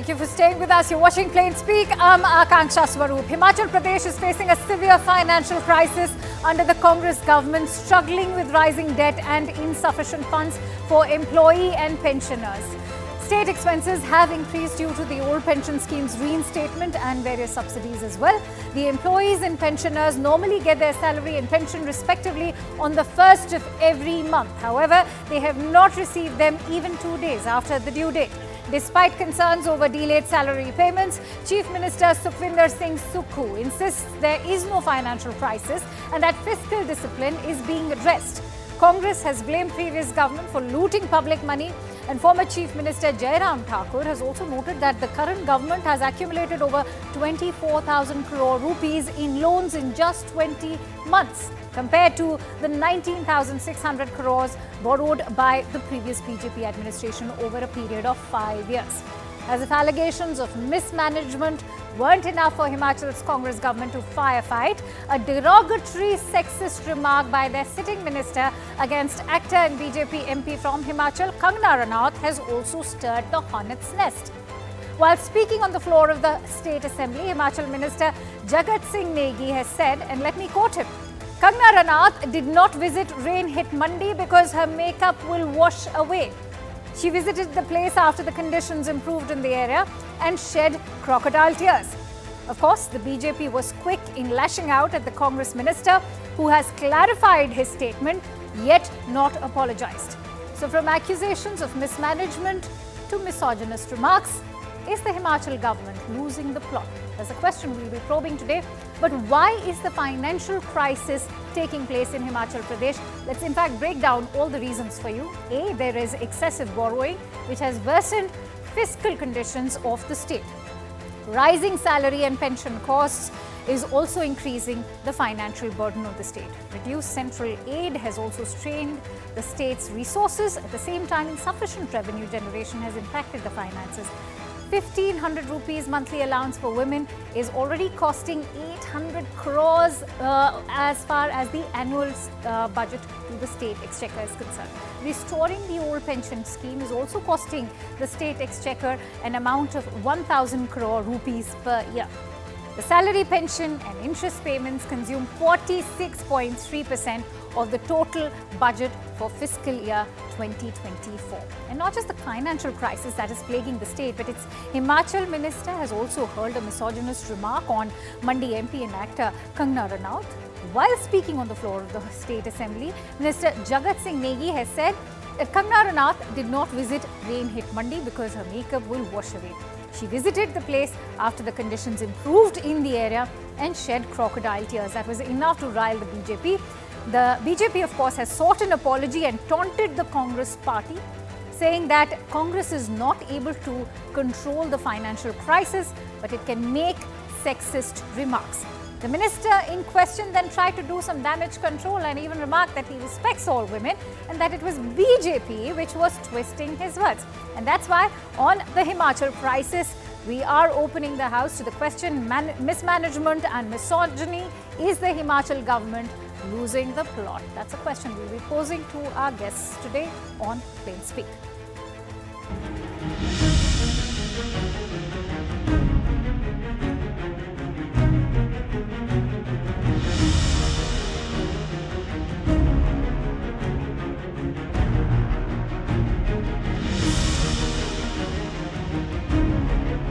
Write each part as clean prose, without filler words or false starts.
Thank you for staying with us. You're watching Plain Speak. I'm Akanksha Swaroop. Himachal Pradesh is facing a severe financial crisis under the Congress government, struggling with rising debt and insufficient funds for employee and pensioners. State expenses have increased due to the old pension scheme's reinstatement and various subsidies as well. The employees and pensioners normally get their salary and pension respectively on the 1st of every month. However, they have not received them even 2 days after the due date. Despite concerns over delayed salary payments, Chief Minister Sukhwinder Singh Sukhu insists there is no financial crisis and that fiscal discipline is being addressed. Congress has blamed previous government for looting public money, and former Chief Minister Jairam Thakur has also noted that the current government has accumulated over 24,000 crore rupees in loans in just 20 months, compared to the 19,600 crores borrowed by the previous BJP administration over a period of 5 years. As if allegations of mismanagement weren't enough for Himachal's Congress government to firefight, a derogatory sexist remark by their sitting minister against actor and BJP MP from Himachal, Kangana Ranaut, has also stirred the hornet's nest. While speaking on the floor of the State Assembly, Himachal Minister Jagat Singh Negi has said, and let me quote him, Kangana Ranaut did not visit rain-hit Mandi because her makeup will wash away. She visited the place after the conditions improved in the area and shed crocodile tears. Of course, the BJP was quick in lashing out at the Congress minister, who has clarified his statement yet not apologized. So from accusations of mismanagement to misogynist remarks, is the Himachal government losing the plot? That's a question we'll be probing today. But why is the financial crisis taking place in Himachal Pradesh? Let's in fact break down all the reasons for you. A, there is excessive borrowing, which has worsened fiscal conditions of the state. Rising salary and pension costs is also increasing the financial burden of the state. Reduced central aid has also strained the state's resources. At the same time, insufficient revenue generation has impacted the finances. 1,500 rupees monthly allowance for women is already costing 800 crores as far as the annual budget to the state exchequer is concerned. Restoring the old pension scheme is also costing the state exchequer an amount of 1,000 crore rupees per year. The salary, pension and interest payments consume 46.3% of the total budget for fiscal year 2024. And not just the financial crisis that is plaguing the state, but its Himachal minister has also hurled a misogynist remark on Mandi MP and actor Kangana Ranaut. While speaking on the floor of the State Assembly, Minister Jagat Singh Negi has said that Kangana Ranaut did not visit rain-hit Mandi because her makeup will wash away. She visited the place after the conditions improved in the area and shed crocodile tears. That was enough to rile the BJP. The BJP, of course, has sought an apology and taunted the Congress party, saying that Congress is not able to control the financial crisis, but it can make sexist remarks. The minister in question then tried to do some damage control and even remarked that he respects all women and that it was BJP which was twisting his words. And that's why on the Himachal crisis, we are opening the house to the question, mismanagement and misogyny. Is the Himachal government losing the plot? That's a question we'll be posing to our guests today on Plain Speak.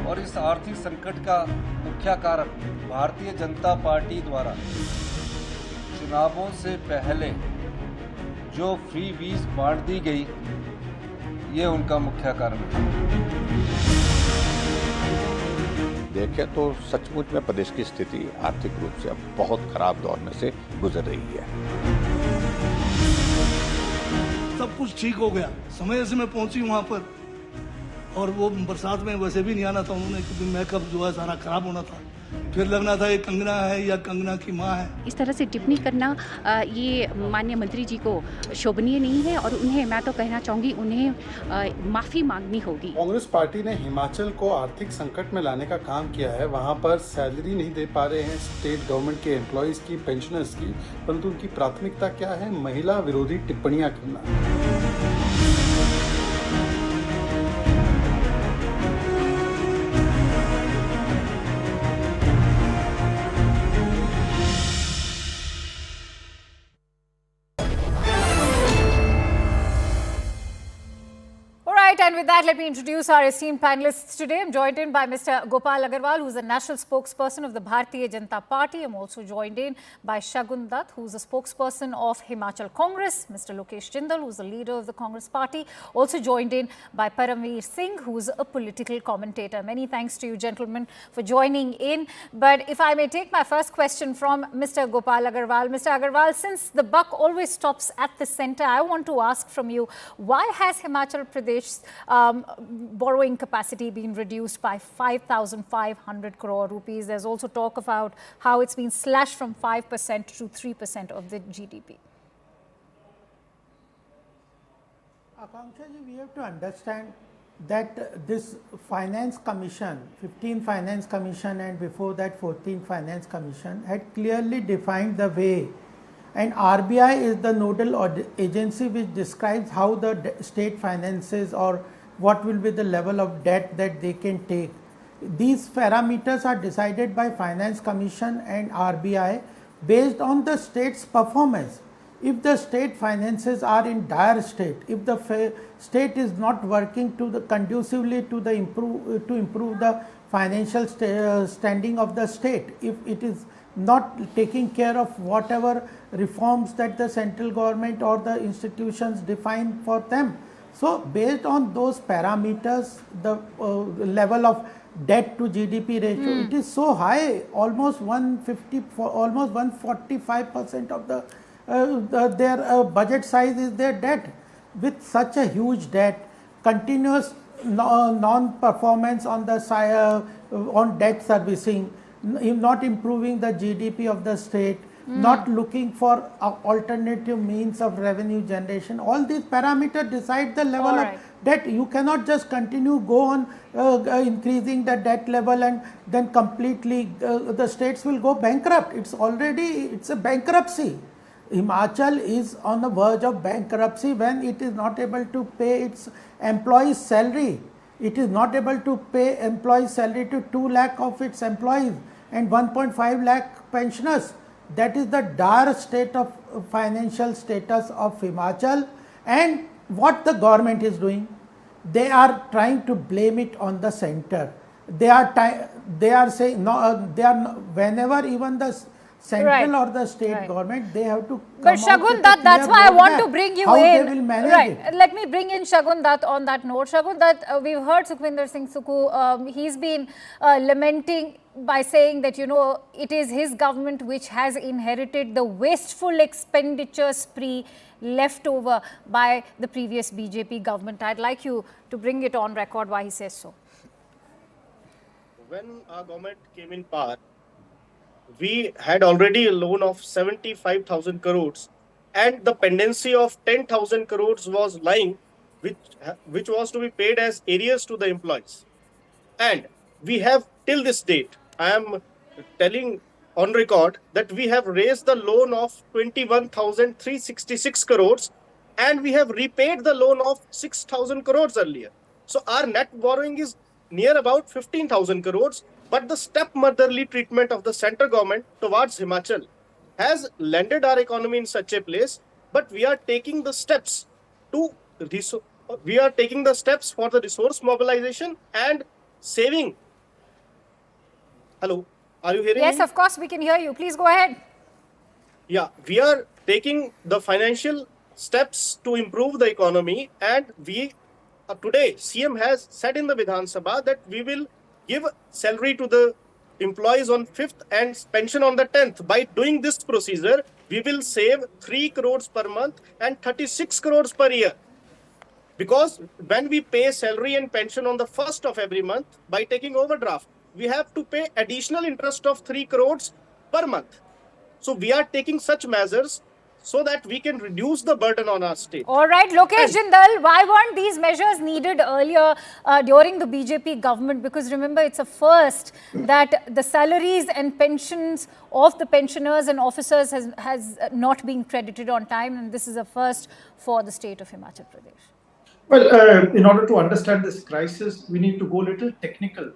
और इस आर्थिक संकट का मुख्य कारण Bharatiya Janata party द्वारा चुनावों से पहले जो फ्रीबीज बांट दी गई, ये उनका मुख्य कारण है। देखें तो सचमुच में प्रदेश की स्थिति आर्थिक रूप से अब बहुत खराब दौर में से गुजर रही है। सब कुछ ठीक हो गया, समय से मैं पहुंची वहां पर, और वो बरसात में वैसे भी नहीं आना था उन्होंने, क्योंकि मेकअप जो है सारा खराब होना था। फिर लगना था ये कंगना है या कंगना की माँ है। इस तरह से टिप्पणी करना ये माननीय मंत्री जी को शोभनीय नहीं है और उन्हें, मैं तो कहना चाहूँगी, उन्हें माफ़ी मांगनी होगी। कांग्रेस पार्टी ने हिमाचल को आर्थिक संकट में लाने का काम किया है। वहाँ पर सैलरी नहीं दे पा रहे हैं स्टेट गवर्नमेंट के एम्प्लॉयज़ की, पेंशनर्स की, परंतु उनकी प्राथमिकता क्या है? महिला विरोधी टिप्पणियाँ करना। with that, let me introduce our esteemed panelists today. I'm joined in by Mr. Gopal Agarwal, who's the national spokesperson of the Bharatiya Janata Party. I'm also joined in by Shagun Dutt, who's the spokesperson of Himachal Congress. Mr. Lokesh Jindal, who's the leader of the Congress Party. Also joined in by Paramveer Singh, who's a political commentator. Many thanks to you, gentlemen, for joining in. But if I may take my first question from Mr. Gopal Agarwal. Mr. Agarwal, since the buck always stops at the center, I want to ask from you, why has Himachal Pradesh's borrowing capacity been reduced by 5,500 crore rupees? There's also talk about how it's been slashed from 5% to 3% of the GDP. Akanksha ji, we have to understand that this Finance Commission, 15 Finance Commission and before that 14 Finance Commission had clearly defined the way, and RBI is the nodal agency which describes how the state finances or what will be the level of debt that they can take. These parameters are decided by Finance Commission and RBI based on the state's performance. If the state finances are in dire state, if the state is not working conducively to improve the financial standing of the state, if it is not taking care of whatever reforms that the central government or the institutions define for them. So based on those parameters, the level of debt to GDP ratio, it is so high, almost 150, almost 145% of their budget size is their debt. With such a huge debt, continuous non-performance on the on debt servicing, not improving the GDP of the state, not looking for alternative means of revenue generation. All these parameters decide the level of debt. You cannot just go on increasing the debt level and then completely the states will go bankrupt. It's a bankruptcy. Himachal is on the verge of bankruptcy when it is not able to pay its employees' salary. It is not able to pay employees' salary to 2 lakh of its employees and 1.5 lakh pensioners. That is the dire state of financial status of Himachal. And what the government is doing, they are trying to blame it on the center. They are saying no. Whenever even the central or the state government, they have to come But Shagun Dutt, that's why I want to bring you how in. They will manage it. Let me bring in Shagun Dutt on that note. Shagun Dutt, we've heard Sukhvinder Singh Sukhu, he's been lamenting by saying that, you know, it is his government which has inherited the wasteful expenditure spree left over by the previous BJP government. I'd like you to bring it on record why he says so. When our government came in power, we had already a loan of 75,000 crores and the pendency of 10,000 crores was lying, which was to be paid as arrears to the employees. And we have till this date, I am telling on record that we have raised the loan of 21,366 crores and we have repaid the loan of 6,000 crores earlier. So our net borrowing is near about 15,000 crores. But the stepmotherly treatment of the central government towards Himachal has landed our economy in such a place. But we are taking the steps for the resource mobilization and saving. Hello, are you hearing me? Yes, of course, we can hear you. Please go ahead. Yeah, we are taking the financial steps to improve the economy, and we today CM has said in the Vidhan Sabha that we will give salary to the employees on 5th and pension on the 10th. By doing this procedure, we will save 3 crores per month and 36 crores per year. Because when we pay salary and pension on the 1st of every month, by taking overdraft, we have to pay additional interest of 3 crores per month. So we are taking such measures so that we can reduce the burden on our state. All right, Lokesh Jindal, why weren't these measures needed earlier during the BJP government? Because remember, it's a first that the salaries and pensions of the pensioners and officers has not been credited on time, and this is a first for the state of Himachal Pradesh. Well, in order to understand this crisis, we need to go a little technical.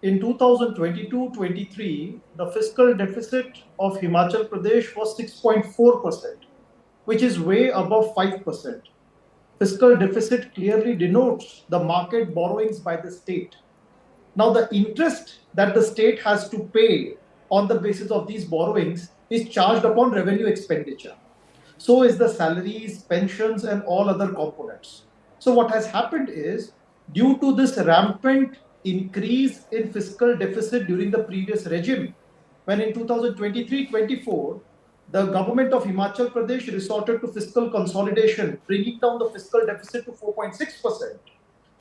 In 2022-23, the fiscal deficit of Himachal Pradesh was 6.4%, which is way above 5%. fiscal deficit clearly denotes the market borrowings by the state. Now, the interest that the state has to pay on the basis of these borrowings is charged upon revenue expenditure. So is the salaries, pensions, and all other components. So, what has happened is, due to this rampant increase in fiscal deficit during the previous regime, when in 2023-24, the government of Himachal Pradesh resorted to fiscal consolidation, bringing down the fiscal deficit to 4.6%.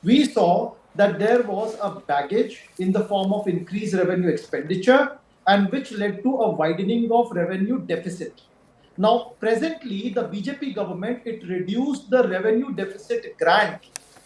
We saw that there was a baggage in the form of increased revenue expenditure, and which led to a widening of revenue deficit. Now, presently, the BJP government, it reduced the revenue deficit grant,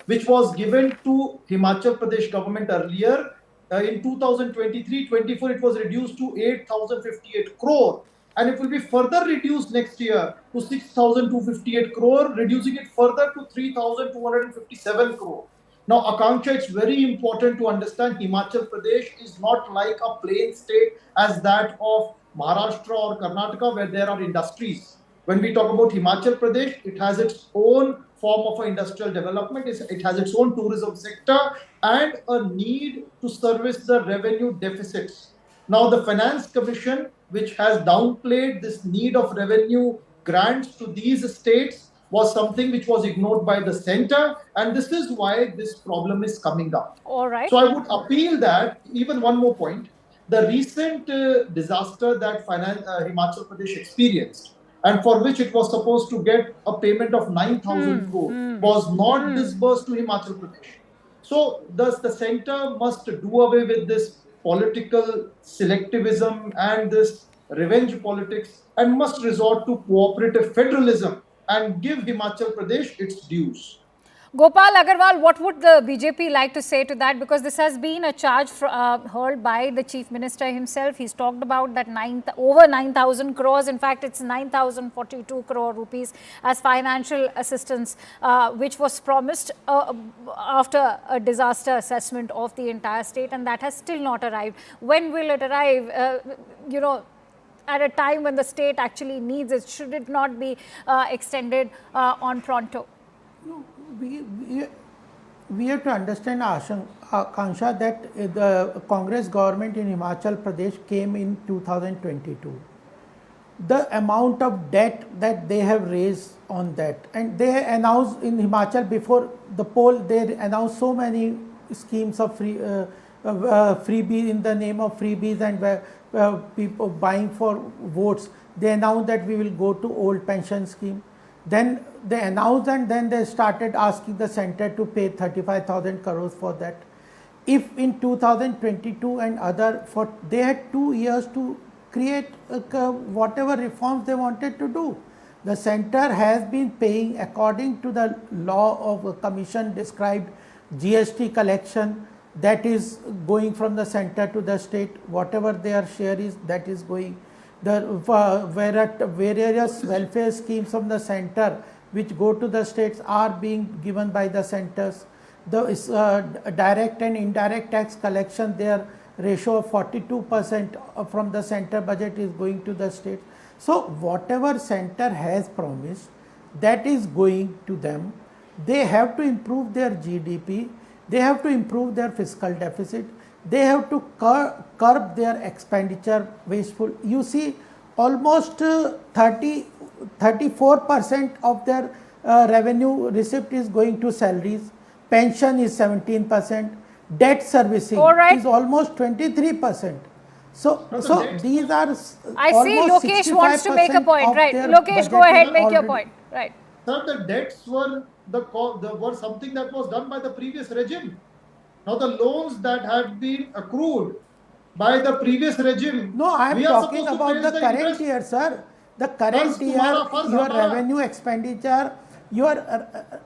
which was given to Himachal Pradesh government earlier. In 2023-24, it was reduced to 8,058 crore, and it will be further reduced next year to 6,258 crore, reducing it further to 3,257 crore. Now, Akanksha, it's very important to understand Himachal Pradesh is not like a plain state as that of Maharashtra or Karnataka, where there are industries. When we talk about Himachal Pradesh, it has its own form of industrial development, it has its own tourism sector, and a need to service the revenue deficits. Now, the Finance Commission, which has downplayed this need of revenue grants to these states, was something which was ignored by the center, and this is why this problem is coming up. All right. So I would appeal that, even one more point, the recent disaster that Himachal Pradesh experienced, and for which it was supposed to get a payment of 9,000 crore, was not disbursed to Himachal Pradesh. So thus the center must do away with this political selectivism and this revenge politics, and must resort to cooperative federalism and give Himachal Pradesh its dues. Gopal Agarwal, what would the BJP like to say to that? Because this has been a charge hurled by the Chief Minister himself. He's talked about that over 9,000 crores. In fact, it's 9,042 crore rupees as financial assistance, which was promised after a disaster assessment of the entire state, and that has still not arrived. When will it arrive? At a time when the state actually needs it, should it not be extended on pronto? No, we have to understand, Akanksha, that the Congress government in Himachal Pradesh came in 2022. The amount of debt that they have raised on that, and they announced in Himachal before the poll, they announced so many schemes of freebies in the name of freebies, and people buying for votes. They announced that we will go to old pension scheme. Then they announced, and then they started asking the center to pay 35,000 crores for that. If in 2022 and they had 2 years to create whatever reforms they wanted to do. The center has been paying according to the law of a commission described GST collection, that is going from the center to the state. Whatever their share is, that is going. Various welfare schemes from the center which go to the states are being given by the centers. The direct and indirect tax collection, their ratio of 42% from the center budget is going to the state. So whatever center has promised, that is going to them. They have to improve their GDP. They have to improve their fiscal deficit. They have to curb their expenditure wasteful. You see, almost 34% of their revenue receipt is going to salaries. Pension is 17%. Debt servicing is almost 23%. So these are. I see Lokesh wants to make a point, right? Lokesh, go ahead, make your point, right? Sir, the debts were were something that was done by the previous regime. Now the loans that have been accrued by the previous regime. No, I am talking about the current year, sir. The current year, your revenue expenditure, the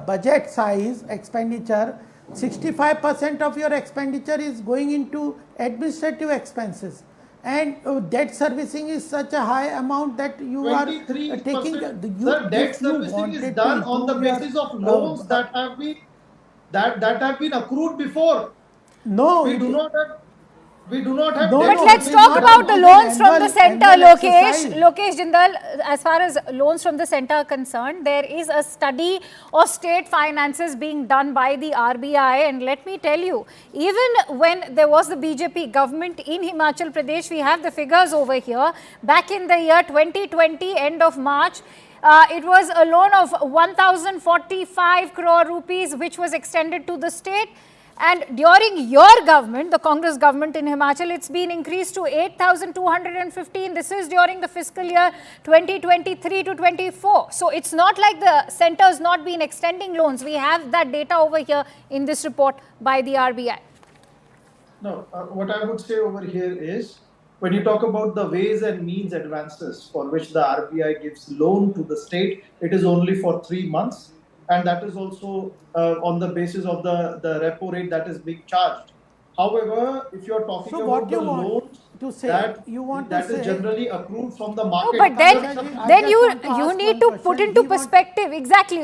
budget size expenditure, 65% of your expenditure is going into administrative expenses. And debt servicing is such a high amount that you are taking. Sir, debt servicing is done on the basis of loans that have been accrued before. No, we do not have. We do not have. No, But no, let's it is talk not about the an loans from the annual- centre, annual Lokesh. exercise. Lokesh Jindal, as far as loans from the centre are concerned, there is a study of state finances being done by the RBI. And let me tell you, even when there was the BJP government in Himachal Pradesh, we have the figures over here. Back in the year 2020, end of March, it was a loan of 1,045 crore rupees, which was extended to the state. And during your government, the Congress government in Himachal, it's been increased to 8,215. This is during the fiscal year 2023 to 24. So it's not like the centre has not been extending loans. We have that data over here in this report by the RBI. No, what I would say over here is when you talk about the ways and means advances for which the RBI gives loan to the state, it is only for 3 months. And that is also on the basis of the repo rate that is being charged. However, if you're talking So about what the you want loans to say? that You want to that is say- generally accrued from the No, market. but I just then you want to ask need one to put question. into We want- perspective exactly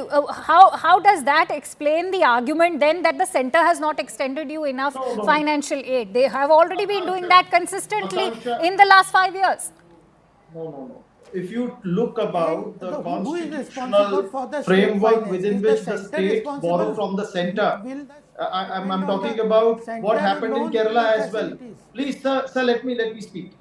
how does that explain the argument then that the centre has not extended you enough No. financial aid? They have already been doing that consistently Akanksha. in the last 5 years. No. If you look about the Who is responsible constitutional for the state framework finance? within Is which the centre states responsible? borrow from the centre, Will the I'm depend on talking the about centre what happened in loan Kerala as well. facilities? Please, sir, let me speak.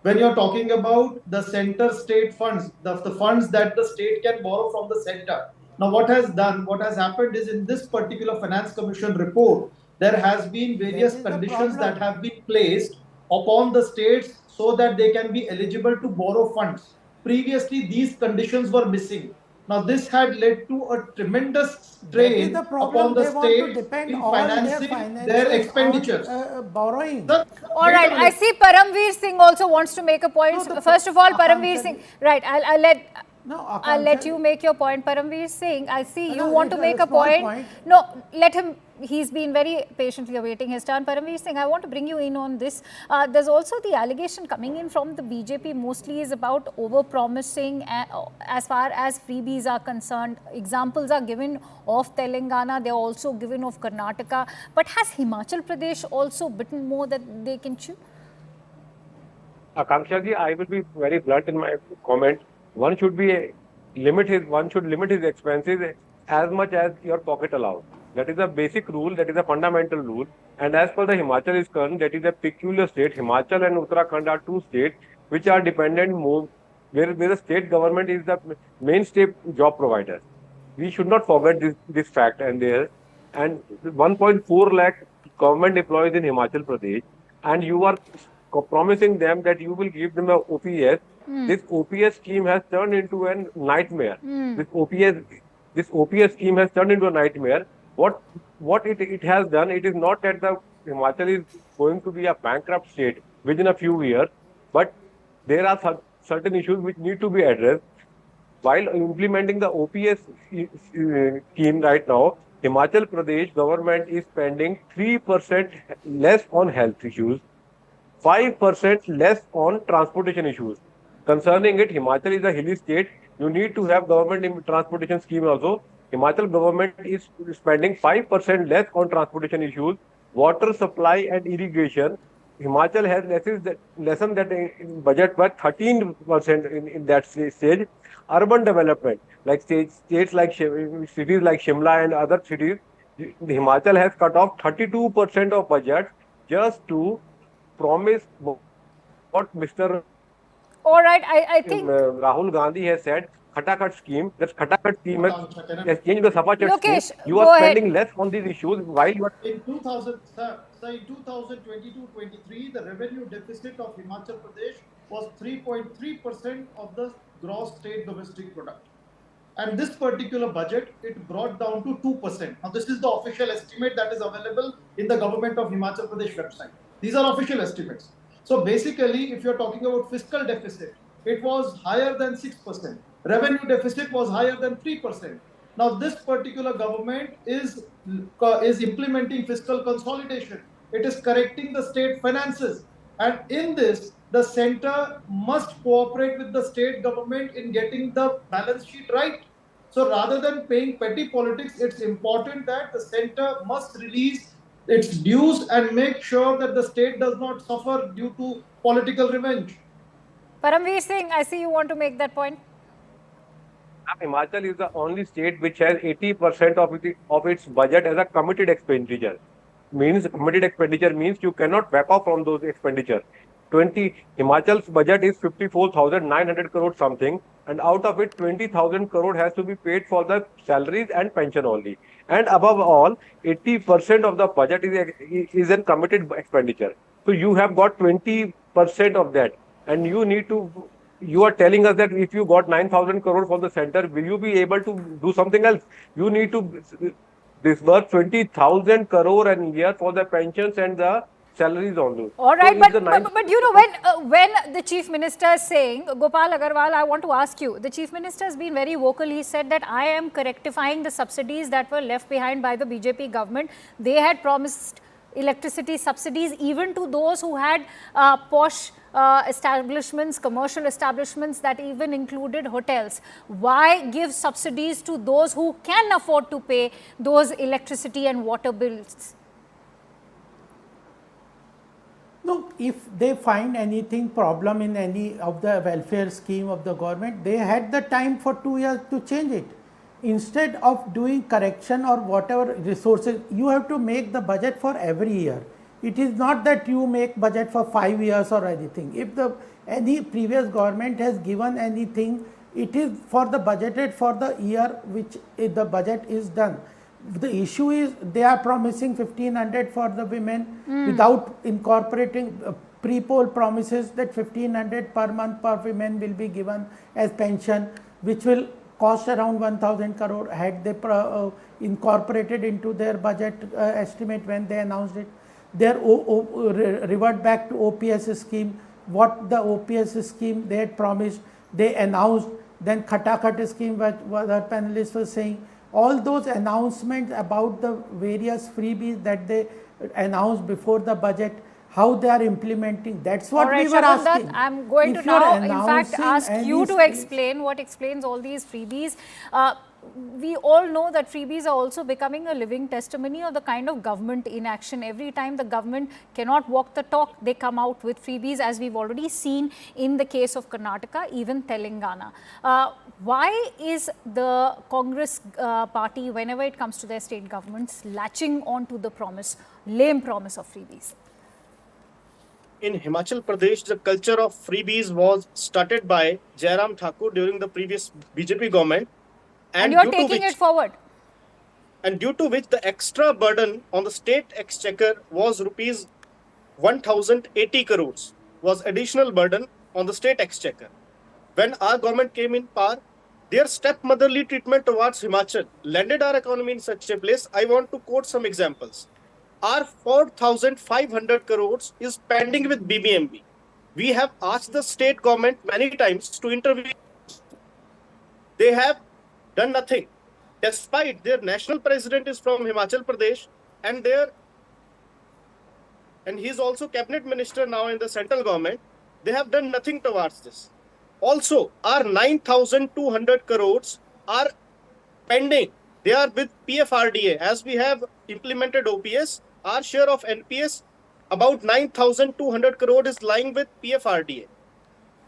When you're talking about the centre state funds, the funds that the state can borrow from the centre. Now, what has happened is in this particular Finance Commission report, there has been various That is the conditions problem. that have been placed upon the states so that they can be eligible to borrow funds. Previously, these conditions were missing. Now, this had led to a tremendous That is strain the problem. upon the They want to states depend in all their financing finances their expenditures. on borrowing. Sir, All wait a right, I minute. see Paramveer Singh also wants to make a point. No, the First of all, Paramveer Akanksha- Singh. Right, I'll let. No, I'll let Akanksha- you make your point, Paramveer Singh. I see you No, want it's to a make a small point. point. No, let him. He's been very patiently awaiting his turn. Paramveer Singh, I want to bring you in on this. There's also the allegation coming in from the BJP mostly is about over-promising as far as freebies are concerned. Examples are given of Telangana. They're also given of Karnataka. But has Himachal Pradesh also bitten more that they can chew? Akanksha ji, I will be very blunt in my comment. One should limit his expenses as much as your pocket allows. That is a basic rule. That is a fundamental rule. And as for the Himachal is concerned, that is a peculiar state. Himachal and Uttarakhand are two states which are dependent more, where the state government is the mainstay job provider. We should not forget this fact and there. And 1.4 lakh government employees in Himachal Pradesh, and you are promising them that you will give them a OPS. This OPS scheme has turned into a nightmare. This OPS scheme has turned into a nightmare. What it has done, it is not that the Himachal is going to be a bankrupt state within a few years, but there are certain issues which need to be addressed. While implementing the OPS scheme right now, Himachal Pradesh government is spending 3% less on health issues, 5% less on transportation issues. Concerning it, Himachal is a hilly state. You need to have government in transportation scheme also. Himachal government is spending 5% less on transportation issues, water supply and irrigation. Himachal has lesson that in budget by 13% in that stage. Urban development, like cities like Shimla and other cities, Himachal has cut off 32% of budget just to promise what Mr. All right, I think. Rahul Gandhi has said, Khatakat scheme. That Khatakat scheme has changed the Sapachat Lokesh, scheme. You go are ahead. spending less on these issues while you are. In 2022-23, the revenue deficit of Himachal Pradesh was 3.3% of the gross state domestic product. And this particular budget, it brought down to 2%. Now, this is the official estimate that is available in the government of Himachal Pradesh website. These are official estimates. So basically, if you're talking about fiscal deficit, it was higher than 6%. Revenue deficit was higher than 3%. Now, this particular government is implementing fiscal consolidation. It is correcting the state finances. And in this, the center must cooperate with the state government in getting the balance sheet right. So rather than playing petty politics, it's important that the center must release its dues and make sure that the state does not suffer due to political revenge. Paramveer Singh, I see you want to make that point. Himachal is the only state which has 80% of its budget as a committed expenditure. Committed expenditure means you cannot back off from those expenditure. Himachal's budget is 54,900 crore something, and out of it 20,000 crore has to be paid for the salaries and pension only. And above all, 80% of the budget is a committed expenditure. So you have got 20% of that, and you are telling us that if you got 9,000 crore from the center, will you be able to do something else? You need to disburse 20,000 crore a year for the pensions and the salaries only. All right, So but you know, when the Chief Minister is saying, Gopal Agarwal, I want to ask you, the Chief Minister has been very vocal. He said that I am rectifying the subsidies that were left behind by the BJP government. They had promised electricity subsidies even to those who had posh establishments, commercial establishments that even included hotels. Why give subsidies to those who can afford to pay those electricity and water bills? No, if they find anything problem in any of the welfare scheme of the government, they had the time for 2 years to change it. Instead of doing correction or whatever resources, you have to make the budget for every year. It is not that you make budget for 5 years or anything. If any previous government has given anything, it is for the budgeted for the year which the budget is done. The issue is they are promising 1,500 for the women without incorporating pre-poll promises that 1,500 per month per women will be given as pension, which will cost around 1,000 crore had they incorporated into their budget estimate when they announced it. Their revert back to OPS scheme, what the OPS scheme they had promised, they announced, then Khatakhat scheme, what our panelists were saying. All those announcements about the various freebies that they announced before the budget, how they are implementing, that's what we were asking. I'm going to now, in fact, ask you to explain what explains all these freebies. We all know that freebies are also becoming a living testimony of the kind of government inaction. Every time the government cannot walk the talk, they come out with freebies, as we've already seen in the case of Karnataka, even Telangana. Why is the Congress party, whenever it comes to their state governments, latching on to the promise, lame promise of freebies? In Himachal Pradesh, the culture of freebies was started by Jairam Thakur during the previous BJP government. And you're taking it forward. And due to which the extra burden on the state exchequer was rupees 1,080 crores, was additional burden on the state exchequer. When our government came in power, their stepmotherly treatment towards Himachal landed our economy in such a place. I want to quote some examples. Our 4,500 crores is pending with BBMP. We have asked the state government many times to intervene. They have done nothing. Despite their national president is from Himachal Pradesh and he is also cabinet minister now in the central government, they have done nothing towards this. Also, our 9,200 crores are pending. They are with PFRDA. As we have implemented OPS, our share of NPS, about 9,200 crore is lying with PFRDA.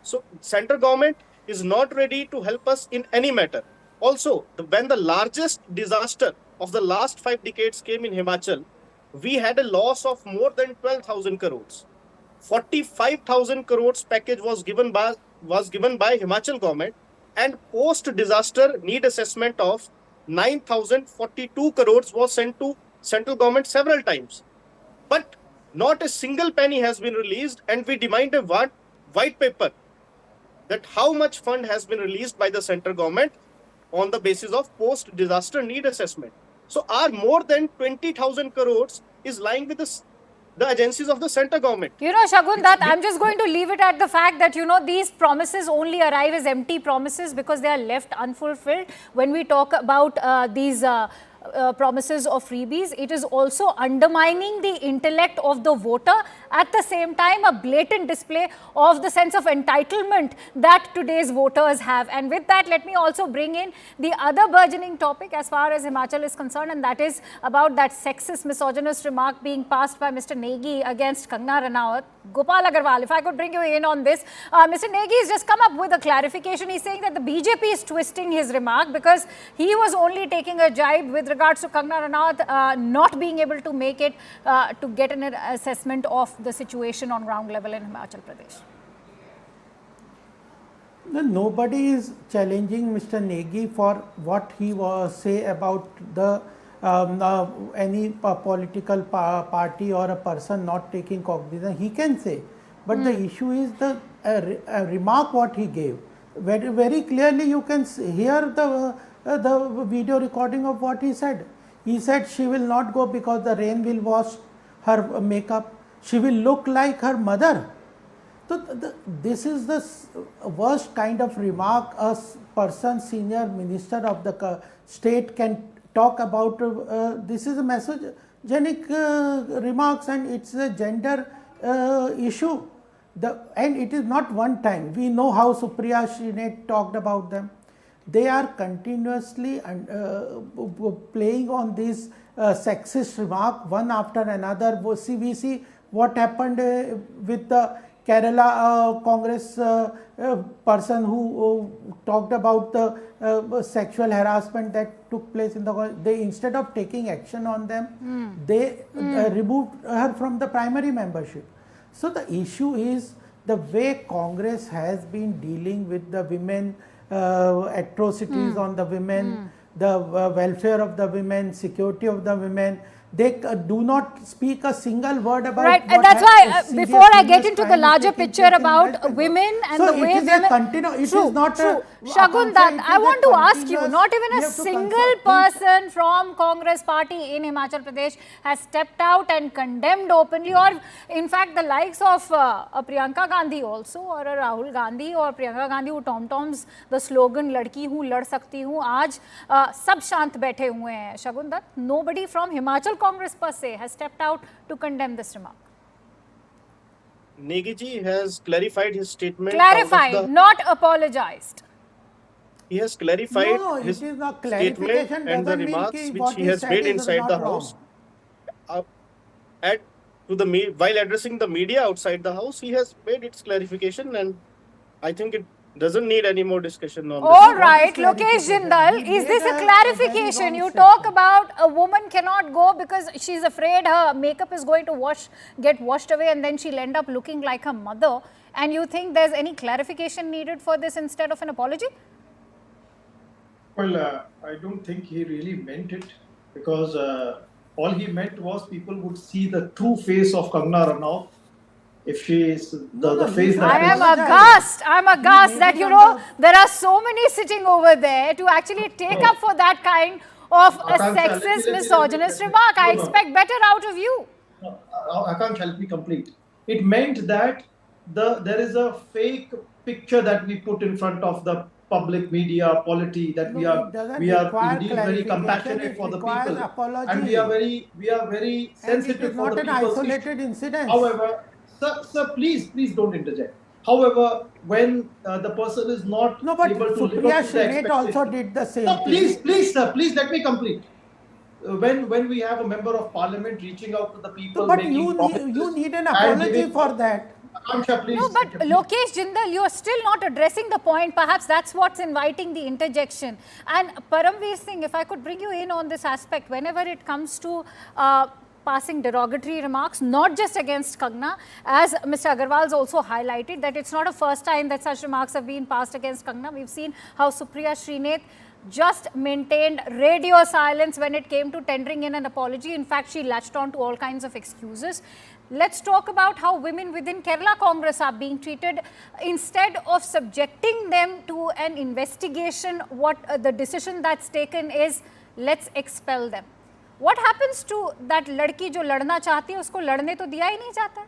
So, central government is not ready to help us in any matter. Also, when the largest disaster of the last 5 decades came in Himachal, we had a loss of more than 12,000 crores. 45,000 crores package was given by Himachal government, and post-disaster need assessment of 9,042 crores was sent to central government several times. But not a single penny has been released, and we demand a white paper that how much fund has been released by the central government on the basis of post-disaster need assessment. So our more than 20,000 crores is lying with the agencies of the central government. You know, Shagun, that I'm just going to leave it at the fact that, you know, these promises only arrive as empty promises because they are left unfulfilled. When we talk about these promises of freebies. It is also undermining the intellect of the voter. At the same time, a blatant display of the sense of entitlement that today's voters have. And with that, let me also bring in the other burgeoning topic as far as Himachal is concerned, and that is about that sexist, misogynist remark being passed by Mr. Negi against Kangana Ranaut. Gopal Agarwal, if I could bring you in on this. Mr. Negi has just come up with a clarification. He's saying that the BJP is twisting his remark because he was only taking a jibe with regards to Kangana Ranaut not being able to make it to get an assessment of the situation on ground level in Himachal Pradesh. Nobody is challenging Mr. Negi for what he was say about the any political party or a person not taking cognizance. He can say, but the issue is the remark what he gave. Very clearly you can hear the video recording of what he said. He said she will not go because the rain will wash her makeup. She will look like her mother. So this is the worst kind of remark a person, senior minister of the state can talk about. This is a misogynist remarks, and it's a gender issue. And it is not one time. We know how Supriya Shrinate talked about them. They are continuously playing on this sexist remark one after another. We see what happened with the Kerala Congress person who talked about the sexual harassment that took place in the. They, instead of taking action on them, they removed her from the primary membership. So the issue is the way Congress has been dealing with the women, atrocities on the women, the welfare of the women, security of the women. They do not speak a single word about. Right, and that's why before I get into the larger picture about women and so the way women. It is not true. Shagun, that I want to ask you, not even a single person from Congress party in Himachal Pradesh has stepped out and condemned openly, or in fact the likes of Priyanka Gandhi also, or a Rahul Gandhi or Priyanka Gandhi who tom-toms the slogan "Ladki hu, lad sakti hu." Aaj sab shant बैठे हुए हैं. Shagun Dutt, nobody from Himachal Congress per se has stepped out to condemn this remark. Negi ji has clarified his statement. Clarified, not apologized. He has clarified his it is not statement and the remarks which he has made inside the house. While addressing the media outside the house, he has made its clarification, and I think it doesn't need any more discussion on this. All right, Lokesh Jindal, is this a clarification? You talk about a woman cannot go because she's afraid her makeup is going to get washed away and then she'll end up looking like her mother. And you think there's any clarification needed for this instead of an apology? Well, I don't think he really meant it, because all he meant was people would see the true face of Kangana Ranaut. If she is the face that I am aghast. I'm aghast that, you know, there are so many sitting over there to actually take up for that kind of a sexist, misogynist remark. I expect better out of you. Akanksha, help me complete. It meant that there is a fake picture that we put in front of the public media, polity, that we are indeed very compassionate for the people, and we are very sensitive for the people. Not an isolated incident. However, sir, please don't interject. However, when the person is not able to live up to the expectation, also did the same. No, please, sir, please let me complete. When we have a member of parliament reaching out to the people, but you need an apology for that. Akanksha, please. No, but Lokesh Jindal, you are still not addressing the point. Perhaps that's what's inviting the interjection. And Paramveer Singh, if I could bring you in on this aspect, whenever it comes to passing derogatory remarks, not just against Kangana, as Mr. Agarwal's also highlighted, that it's not a first time that such remarks have been passed against Kangana. We've seen how Supriya Shrinate just maintained radio silence when it came to tendering in an apology. In fact, she latched on to all kinds of excuses. Let's talk about how women within Kerala Congress are being treated. Instead of subjecting them to an investigation, what the decision that's taken is, let's expel them. What happens to that ladki jo ladna chahti hai, usko ladne to diya hi nahi jata?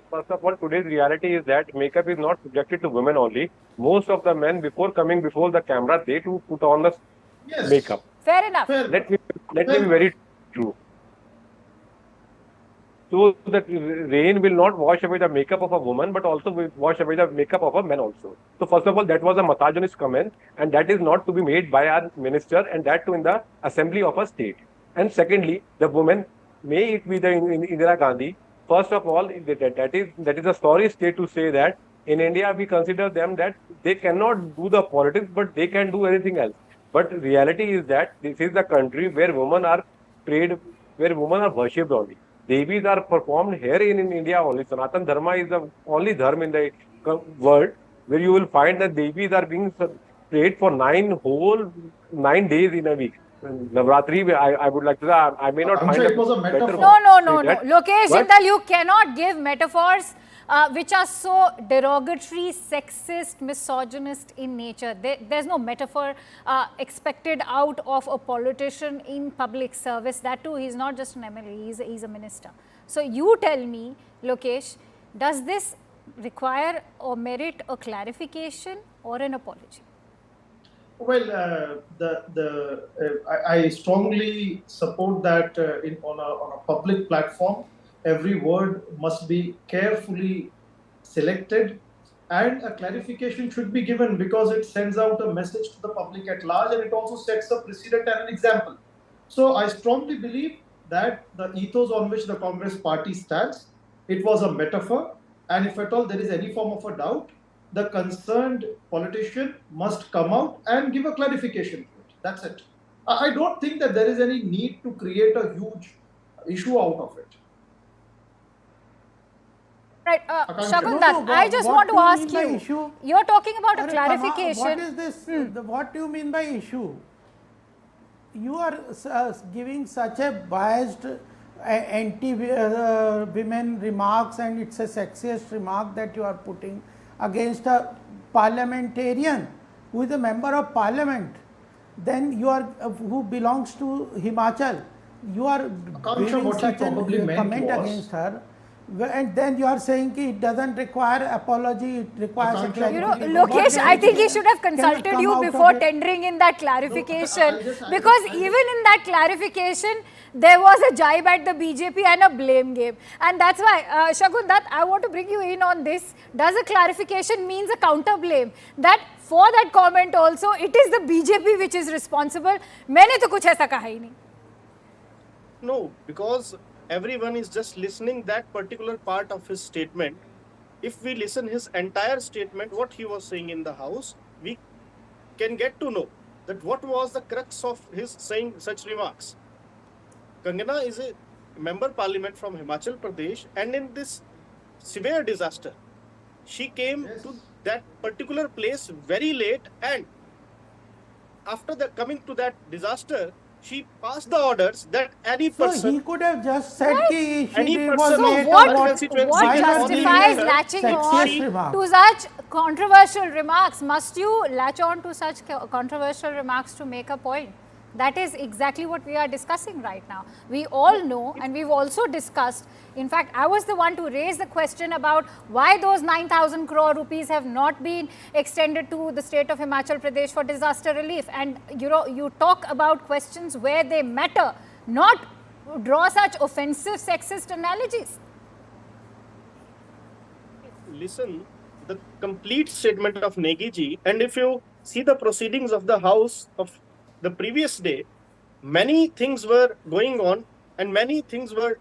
First of all, today's reality is that makeup is not subjected to women only. Most of the men, before coming before the camera, they too put on the Yes. makeup. Fair enough. Fair. Let me be very true. So that rain will not wash away the makeup of a woman, but also will wash away the makeup of a man also. So first of all, that was a misogynist comment, and that is not to be made by our minister, and that too in the assembly of a state. And secondly, the woman, may it be the Indira Gandhi. First of all, that is a sorry state to say that in India we consider them that they cannot do the politics, but they can do anything else. But reality is that this is the country where women are prayed, where women are worshipped only. Devis are performed here in India only. Sanatan Dharma is the only dharma in the world where you will find that Devis are being prayed for 9 days in a week. Navratri, I would like to say, I may not I'm find sure a it was a better metaphor. No. that, Lokesh but- Jindal, you cannot give metaphors which are so derogatory, sexist, misogynist in nature. There's no metaphor expected out of a politician in public service. That too, he's not just an MLA, he's a minister. So you tell me, Lokesh, does this require or merit a clarification or an apology? Well, I strongly support that on a public platform, every word must be carefully selected, and a clarification should be given because it sends out a message to the public at large, and it also sets a precedent and an example. So I strongly believe that the ethos on which the Congress party stands, it was a metaphor, and if at all there is any form of a doubt, the concerned politician must come out and give a clarification to it. That's it. I don't think that there is any need to create a huge issue out of it. Right, Akanksha. Shagun, I just want to ask you, you're talking about a clarification. What is this? What do you mean by issue? You are giving such a biased anti-women remarks, and it's a sexist remark that you are putting against a parliamentarian who is a member of parliament. Then you are who belongs to Himachal. You are giving such a comment against her. And then you are saying it doesn't require apology, it requires a clarification. Lokesh, I think he should have consulted you before tendering in that clarification, because even in that clarification, there was a jibe at the BJP and a blame game. And that's why, Shagun, I want to bring you in on this. Does a clarification means a counter blame? That for that comment also, it is the BJP which is responsible. मैंने तो कुछ ऐसा कहा ही नहीं. No, because everyone is just listening that particular part of his statement. If we listen his entire statement, what he was saying in the house, we can get to know that what was the crux of his saying such remarks. Kangana is a member parliament from Himachal Pradesh, and in this severe disaster, she came to that particular place very late, and after coming to that disaster, she passed the orders that any person. So he could have just said Any she person was of made what What justifies latching on to such controversial remarks? Must you latch on to such controversial remarks to make a point? That is exactly what we are discussing right now. We all know, and we've also discussed. In fact, I was the one to raise the question about why those 9,000 crore rupees have not been extended to the state of Himachal Pradesh for disaster relief. And you talk about questions where they matter, not draw such offensive sexist analogies. Listen, the complete statement of Negi ji, and if you see the proceedings of the House of the previous day, many things were going on, and many things were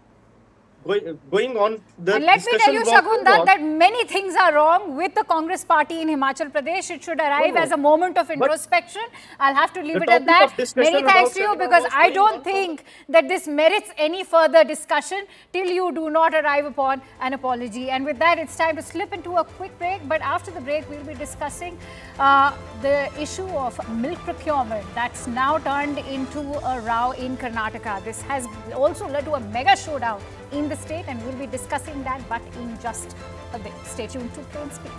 going on. And let me tell you, Shagun, that many things are wrong with the Congress party in Himachal Pradesh. It should arrive as a moment of introspection. I'll have to leave it at that. Many thanks to you, because I don't think that this merits any further discussion till you do not arrive upon an apology. And with that, it's time to slip into a quick break. But after the break, we'll be discussing the issue of milk procurement that's now turned into a row in Karnataka. This has also led to a mega showdown in the state, and we'll be discussing that, but in just a bit. Stay tuned to Plain Speak.